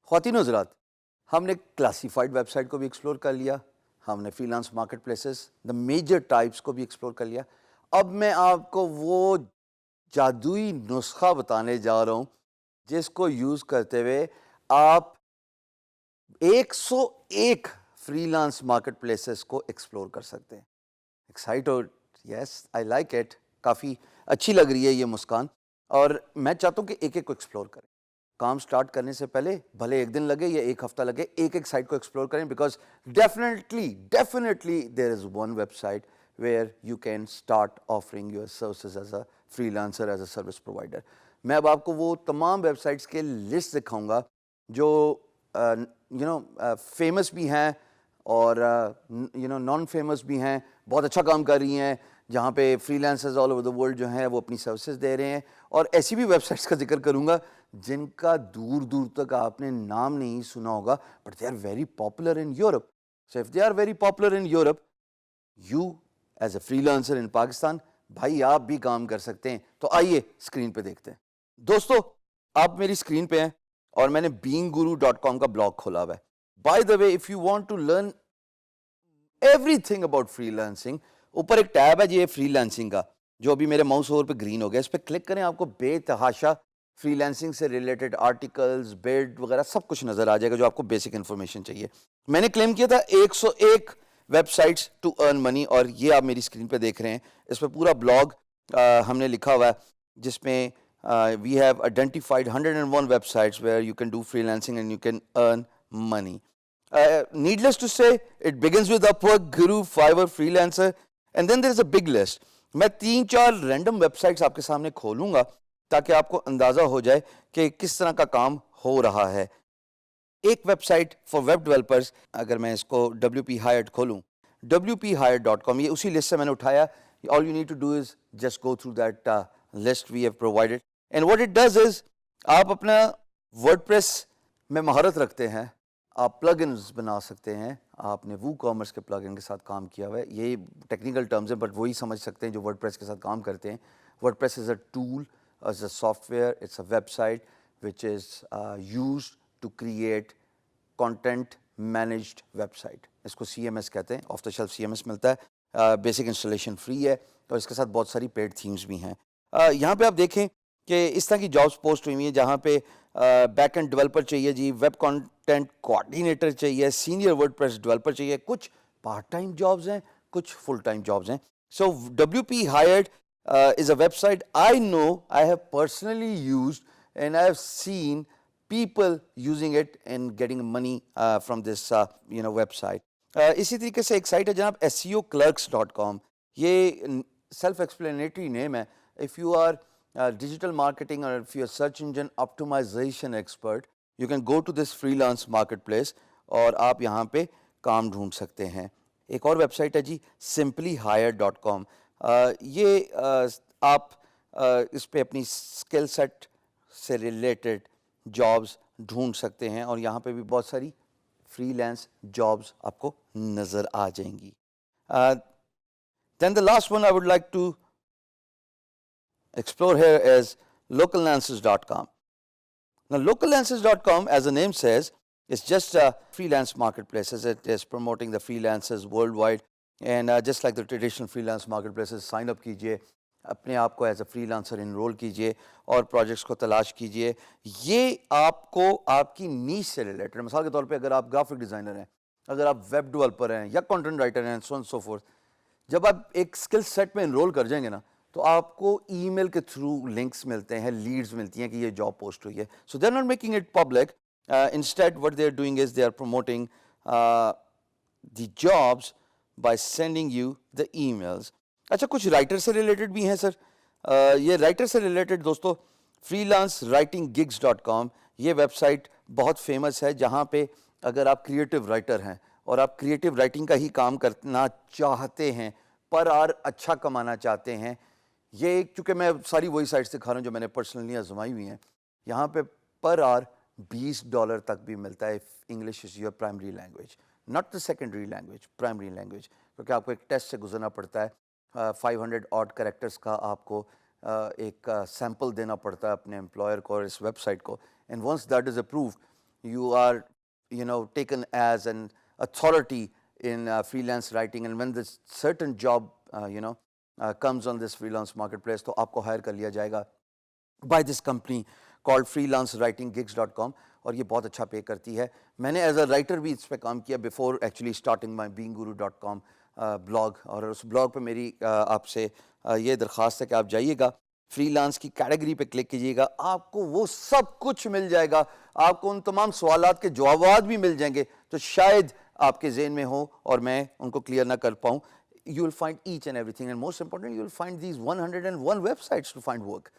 خواتین و حضرات، ہم نے کلاسیفائڈ ویب سائٹ کو بھی ایکسپلور کر لیا، ہم نے فری لانس مارکیٹ پلیسز دا میجر ٹائپس کو بھی ایکسپلور کر لیا. اب میں آپ کو وہ جادوئی نسخہ بتانے جا رہا ہوں جس کو یوز کرتے ہوئے آپ 101 فری لانس مارکیٹ پلیسز کو ایکسپلور کر سکتے ہیں. Excited? Yes, I like it. کافی اچھی لگ رہی ہے یہ مسکان، اور میں چاہتا ہوں کہ ایک ایک کو ایکسپلور کریں. کام سٹارٹ کرنے سے پہلے بھلے ایک دن لگے یا ایک ہفتہ لگے، ایک ایک سائٹ کو ایکسپلور کریں، because definitely there is one website where you can start offering your services as a freelancer, as a service provider. میں اب آپ کو وہ تمام ویب سائٹس کے لسٹ دکھاؤں گا جو فیمس بھی ہیں اور نان فیمس بھی ہیں، بہت اچھا کام کر رہی ہیں، جہاں پہ free lancers all over the world جو ہیں وہ اپنی سروسز دے رہے ہیں. اور ایسی بھی ویب سائٹس کا ذکر کروں گا جن کا دور دور تک آپ نے نام نہیں سنا ہوگا، but they are very popular in Europe. So if they are very popular in Europe, you is a freelancer in Pakistan, بھائی آپ بھی کام کر سکتے ہیں. تو آئیے اسکرین پہ دیکھتے ہیں. دوستو، آپ میری اسکرین پہ ہیں اور میں نے beangguru.com کا بلاگ کھولا ہوا ہے. By the way, if you want to learn everything about freelancing, اوپر ایک ٹیب ہے جی فری لانسنگ کا، جو ابھی میرے ماؤس اوور پہ گرین ہو گیا. اس پہ کلک کریں، آپ کو بے تحاشا فری لانسنگ سے ریلیٹڈ آرٹیکلز، بلڈ وغیرہ سب کچھ نظر آ جائے گا جو آپ کو بیسک انفارمیشن چاہیے. میں نے کلیم کیا تھا 101 ویب سائٹس ٹو ارن منی، اور یہ آپ میری اسکرین پہ دیکھ رہے ہیں. اس پہ پورا بلاگ ہم نے لکھا ہوا ہے جس میں we have identified 101 websites where you can do freelancing and you can earn money. Needless to say, it begins with Upwork, Guru, Fiverr, Freelancer, and then there is a big list. میں 3-4 random web sites آپ کے سامنے کھولوں گا تاکہ آپ کو اندازہ ہو جائے کہ کس طرح کا کام ہو رہا ہے. ایک website for web developers, اگر میں اس کو WP Hired کھولوں، WPHired.com، یہ اسی لسٹ سے میں نے اٹھایا. All you need to do is just go through that list we have provided. And what it does is، آپ اپنا WordPress میں مہارت رکھتے ہیں، آپ پلگ انز بنا سکتے ہیں. آپ نے وو کامرس کے پلگ ان کے ساتھ کام کیا ہوا ہے، یہ ٹیکنیکل ٹرمز ہیں بٹ وہی سمجھ سکتے ہیں جو ورڈ پریس کے ساتھ کام کرتے ہیں. WordPress is a tool, is a software, it's a website which is used to create content managed website. اس کو CMS کہتے ہیں، آف دا شیلف CMS ملتا ہے، بیسک انسٹالیشن فری ہے، اور اس کے ساتھ بہت ساری پیڈ تھیمز بھی ہیں. یہاں پہ آپ دیکھیں کہ اس طرح کی جابس پوسٹ ہوئی ہیں جہاں پہ بیک اینڈ ڈیولپر چاہیے جی، ویب کانٹینٹ کوآرڈینیٹر چاہیے، سینئر ورڈ پریس ڈیولپر چاہیے. کچھ پارٹ ٹائم جابز ہیں، کچھ فل ٹائم جابز ہیں. سو WP Hired is a website I know, I have personally used, and I have seen people using it and getting money from this website. اسی طریقے سے ایک site ہے جناب SEOclerks.com. یہ سیلف ایکسپلینیٹری نیم ہے. If you are digital marketing or if you're search engine optimization expert, you can go to this freelance marketplace اور آپ یہاں پہ کام ڈھونڈ سکتے ہیں. ایک اور ویب سائٹ ہے جی simplyhired.com. یہ آپ اس پہ اپنی اسکل سیٹ سے ریلیٹڈ جابز ڈھونڈ سکتے ہیں، اور یہاں پہ بھی بہت ساری فری لانس جابز آپ کو نظر آ جائیں گی. Then the last one I would like to explore here is localanswers.com. Now localanswers.com, as the name says, is just a freelance marketplace. It is promoting the freelancers worldwide, and just like the traditional freelance marketplaces, sign up کیجئے، اپنے آپ کو as a freelancer enroll کیجئے اور projects کو تلاش کیجئے. یہ آپ کو آپ کی نیش سے ریلیٹڈ، مثال کے طور پہ اگر آپ گرافک ڈیزائنر ہیں، اگر آپ ویب ڈیولپر ہیں یا کنٹینٹ رائٹر ہیں، سو اینڈ سو فورتھ، جب آپ ایک اسکل سیٹ میں انرول کر جائیں گے نا تو آپ کو ای میل کے تھرو لنکس ملتے ہیں، لیڈز ملتی ہیں کہ یہ جاب پوسٹ ہوئی ہے. So they are not making it public. Instead what they are doing is they are promoting the jobs by sending you the emails. اچھا، کچھ رائٹر سے ریلیٹڈ بھی ہیں سر. یہ رائٹر سے ریلیٹڈ دوستو freelancewritinggigs.com، یہ ویب سائٹ بہت فیمس ہے جہاں پہ اگر آپ کریٹو رائٹر ہیں اور آپ کریٹو رائٹنگ کا ہی کام کرنا چاہتے ہیں، پر آر اچھا کمانا چاہتے ہیں، یہ چونکہ میں ساری وہی سائٹس دکھا رہا ہوں جو میں نے پرسنلی آزمائی ہوئی ہیں، یہاں پہ پر آر $20 تک بھی ملتا ہے. English is your primary language, not the secondary language, primary language, کیونکہ آپ کو ایک ٹیسٹ سے گزرنا پڑتا ہے. 500 odd کریکٹرز کا آپ کو ایک سیمپل دینا پڑتا ہے اپنے امپلائر کو اور اس ویب سائٹ کو. And once that is approved you are, taken as an authority in freelance writing, and when this certain job comes on this freelance marketplace, تو آپ کو ہائر کر لیا جائے گا by this company called freelancewritinggigs.com, اور یہ بہت اچھا پے کرتی ہے. میں نے ایز اے رائٹر بھی اس پہ کام کیا before actually starting my beangguru.com blog, اور اس بلاگ پہ میری آپ سے یہ درخواست ہے کہ آپ جائیے گا, فری لانس کی کیٹیگری پہ کلک کیجیے گا, آپ کو وہ سب کچھ مل جائے گا, آپ کو ان تمام سوالات کے جوابات بھی مل جائیں گے تو شاید آپ کے ذہن میں ہوں اور میں ان کو کلیئر نہ کر پاؤں. You will find each and everything, and most importantly you will find these 101 websites to find work.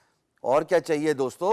اور کیا چاہیے دوستو.